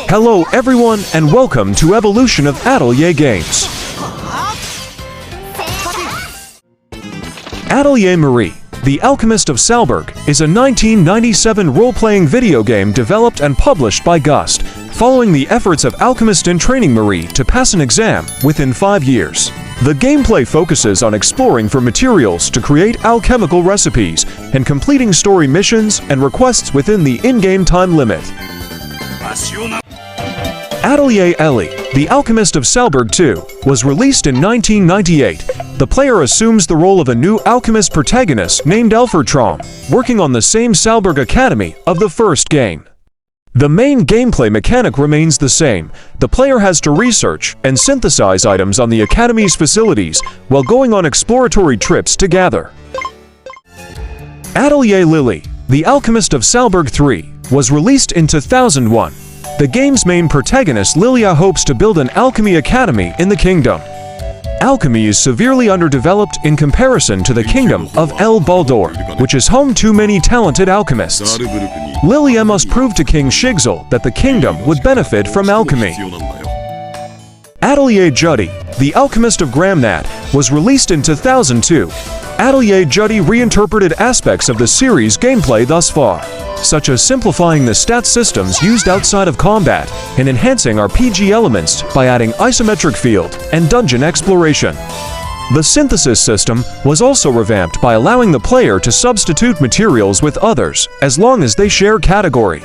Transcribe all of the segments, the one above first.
Hello everyone and welcome to Evolution of Atelier Games. Atelier Marie, the Alchemist of Saldburg, is a 1997 role-playing video game developed and published by Gust, following the efforts of Alchemist in training Marie to pass an exam within 5 years. The gameplay focuses on exploring for materials to create alchemical recipes and completing story missions and requests within the in-game time limit. Atelier Ellie, the Alchemist of Saldburg 2, was released in 1998. The player assumes the role of a new alchemist protagonist named Elfertrom, working on the same Saldburg Academy of the first game. The main gameplay mechanic remains the same. The player has to research and synthesize items on the Academy's facilities while going on exploratory trips to gather. Atelier Lillie, the Alchemist of Saldburg 3, was released in 2001. The game's main protagonist Lillie hopes to build an alchemy academy in the kingdom. Alchemy is severely underdeveloped in comparison to the kingdom of El Baldor, which is home to many talented alchemists. Lillie must prove to King Shigzel that the kingdom would benefit from alchemy. Atelier Judie, the Alchemist of Gramnad, was released in 2002. Atelier Judie reinterpreted aspects of the series' gameplay thus far, such as simplifying the stat systems used outside of combat and enhancing RPG elements by adding isometric field and dungeon exploration. The synthesis system was also revamped by allowing the player to substitute materials with others as long as they share category.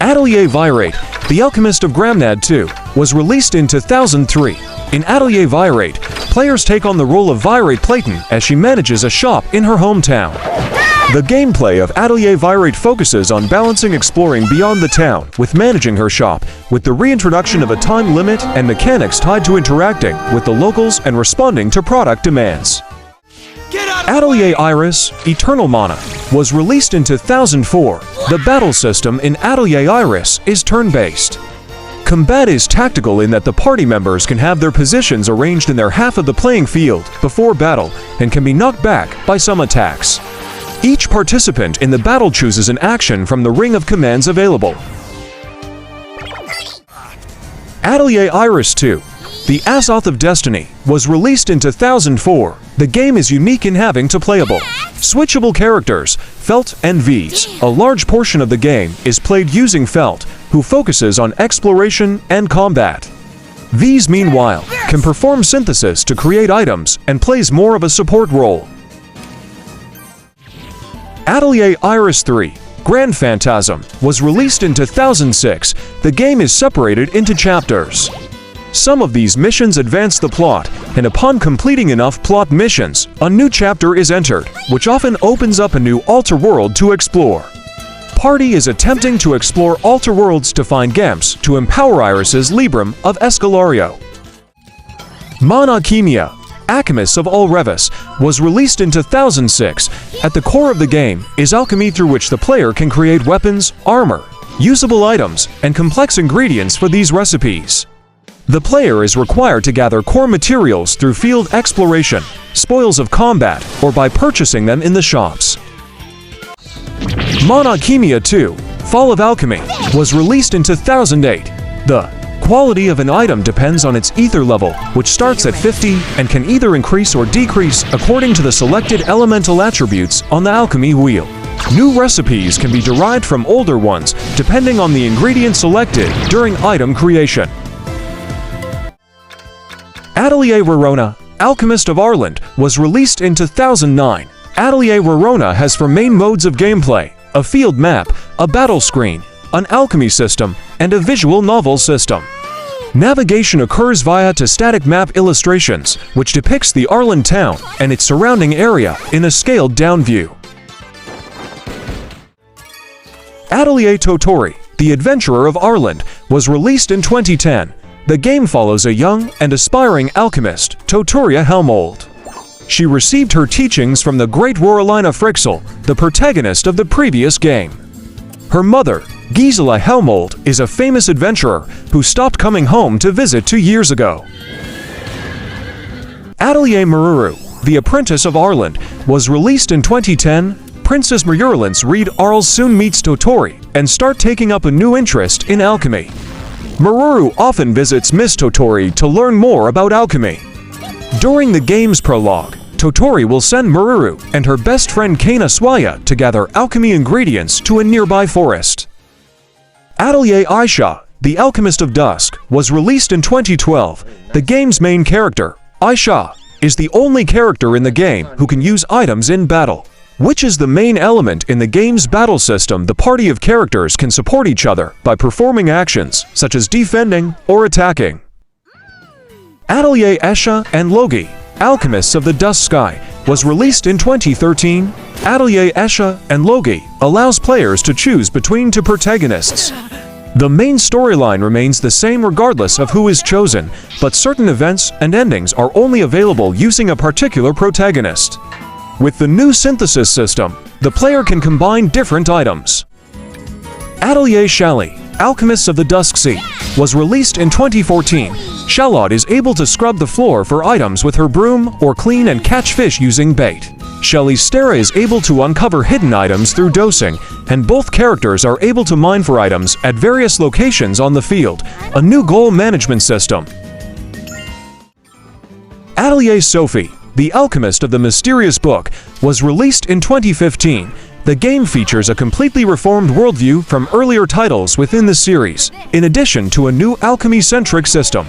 Atelier Viorate, the Alchemist of Gramnad 2, was released in 2003. In Atelier Viorate, players take on the role of Viorate Platon as she manages a shop in her hometown. The gameplay of Atelier Viorate focuses on balancing exploring beyond the town with managing her shop, with the reintroduction of a time limit and mechanics tied to interacting with the locals and responding to product demands. Atelier Iris, Eternal Mana, was released in 2004. The battle system in Atelier Iris is turn-based. Combat is tactical in that the party members can have their positions arranged in their half of the playing field before battle and can be knocked back by some attacks. Each participant in the battle chooses an action from the ring of commands available. Atelier Iris 2, the Azoth of Destiny, was released in 2004. The game is unique in having two playable, switchable characters, Felt and V's. A large portion of the game is played using Felt, who focuses on exploration and combat. V's, meanwhile, can perform synthesis to create items and plays more of a support role. Atelier Iris 3, Grand Phantasm, was released in 2006. The game is separated into chapters. Some of these missions advance the plot, and upon completing enough plot missions, a new chapter is entered, which often opens up a new altar world to explore. Party is attempting to explore altar worlds to find gems to empower Iris's Librum of Escalario. Mana Khemia, Alchemists of Al-Revis, was released in 2006. At the core of the game is alchemy through which the player can create weapons, armor, usable items, and complex ingredients for these recipes. The player is required to gather core materials through field exploration, spoils of combat, or by purchasing them in the shops. Mana Khemia 2, Fall of Alchemy, was released in 2008. The quality of an item depends on its ether level, which starts at 50 and can either increase or decrease according to the selected elemental attributes on the alchemy wheel. New recipes can be derived from older ones depending on the ingredient selected during item creation. Atelier Rorona, Alchemist of Arland, was released in 2009. Atelier Rorona has four main modes of gameplay: a field map, a battle screen, an alchemy system, and a visual novel system. Navigation occurs via to static map illustrations, which depicts the Arland town and its surrounding area in a scaled-down view. Atelier Totori, the Adventurer of Arland, was released in 2010. The game follows a young and aspiring alchemist, Totori Helmold. She received her teachings from the great Rorona Frixel, the protagonist of the previous game. Her mother, Gisela Helmold, is a famous adventurer who stopped coming home to visit 2 years ago. Atelier Meruru, the Apprentice of Arland, was released in 2010. Princess Meruru read Arl soon meets Totori and start taking up a new interest in alchemy. Meruru often visits Miss Totori to learn more about alchemy. During the game's prologue, Totori will send Meruru and her best friend Kana Suelle to gather alchemy ingredients to a nearby forest. Atelier Ayesha, the Alchemist of Dusk, was released in 2012. The game's main character, Ayesha, is the only character in the game who can use items in battle, which is the main element in the game's battle system. The party of characters can support each other by performing actions such as defending or attacking. Atelier Escha and Logy, Alchemists of the Dusk Sky, was released in 2013. Atelier Escha and Logy allows players to choose between two protagonists. The main storyline remains the same regardless of who is chosen, but certain events and endings are only available using a particular protagonist. With the new synthesis system, the player can combine different items. Atelier Shallie, Alchemists of the Dusk Sea, was released in 2014. Shallie is able to scrub the floor for items with her broom or clean and catch fish using bait. Shallie's Stera is able to uncover hidden items through dosing, and both characters are able to mine for items at various locations on the field, a new goal management system. Atelier Sophie, the Alchemist of the Mysterious Book, was released in 2015. The game features a completely reformed worldview from earlier titles within the series, in addition to a new alchemy-centric system.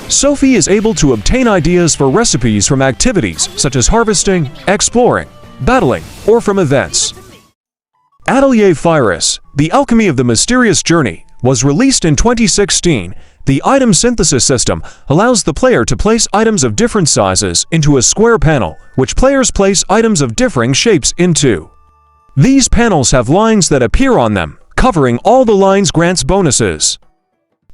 Sophie is able to obtain ideas for recipes from activities such as harvesting, exploring, battling, or from events. Atelier Firis, the Alchemy of the Mysterious Journey, was released in 2016. The item synthesis system allows the player to place items of different sizes into a square panel, which players place items of differing shapes into. These panels have lines that appear on them, covering all the lines grants bonuses.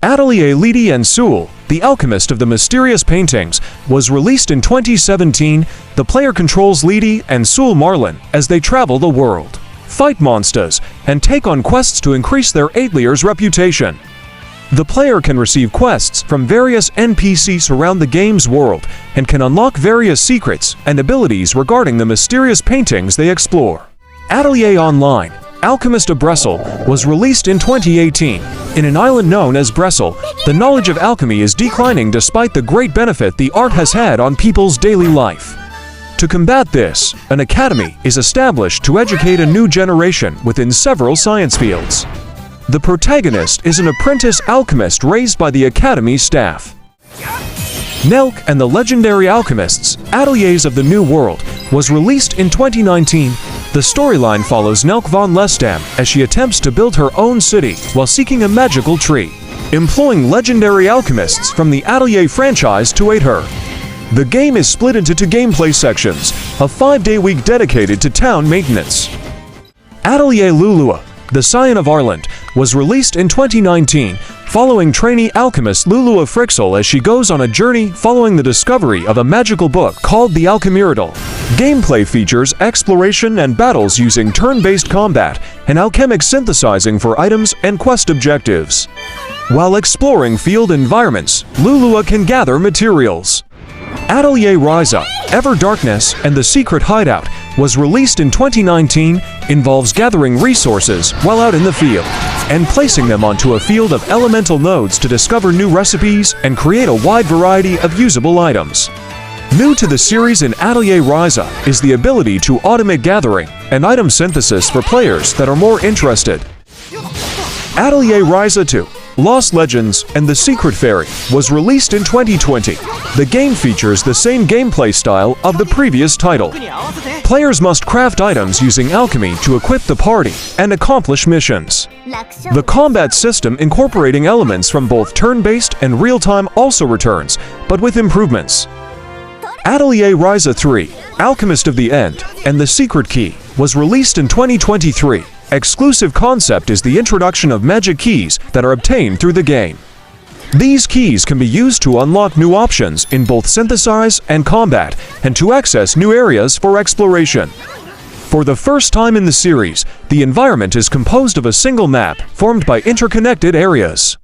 Atelier Lydie and Suelle, the Alchemist of the Mysterious Paintings, was released in 2017. The player controls Lydie and Suelle Marlin as they travel the world, fight monsters, and take on quests to increase their Atelier's reputation. The player can receive quests from various NPCs around the game's world and can unlock various secrets and abilities regarding the mysterious paintings they explore. Atelier Online, Alchemist of Bressisle, was released in 2018. In an island known as Bressisle, the knowledge of alchemy is declining despite the great benefit the art has had on people's daily life. To combat this, an academy is established to educate a new generation within several science fields. The protagonist is an apprentice alchemist raised by the academy staff. Nelke and the Legendary Alchemists, Ateliers of the New World, was released in 2019. The storyline follows Nelke von Lestam as she attempts to build her own city while seeking a magical tree, employing legendary alchemists from the Atelier franchise to aid her. The game is split into two gameplay sections, a 5-day week dedicated to town maintenance. Atelier Lulua, the Scion of Arland, was released in 2019, following trainee alchemist Lulua Frixel as she goes on a journey following the discovery of a magical book called the Alchemirdal. Gameplay features exploration and battles using turn-based combat and alchemic synthesizing for items and quest objectives. While exploring field environments, Lulua can gather materials. Atelier Ryza, Ever Darkness and the Secret Hideout, was released in 2019, involves gathering resources while out in the field, and placing them onto a field of elemental nodes to discover new recipes and create a wide variety of usable items. New to the series in Atelier Ryza is the ability to automate gathering and item synthesis for players that are more interested. Atelier Ryza 2, Lost Legends and the Secret Fairy, was released in 2020. The game features the same gameplay style of the previous title. Players must craft items using alchemy to equip the party and accomplish missions. The combat system incorporating elements from both turn-based and real-time also returns, but with improvements. Atelier Ryza 3, Alchemist of the End and the Secret Key, was released in 2023. Exclusive concept is the introduction of magic keys that are obtained through the game. These keys can be used to unlock new options in both synthesize and combat, and to access new areas for exploration. For the first time in the series, the environment is composed of a single map formed by interconnected areas.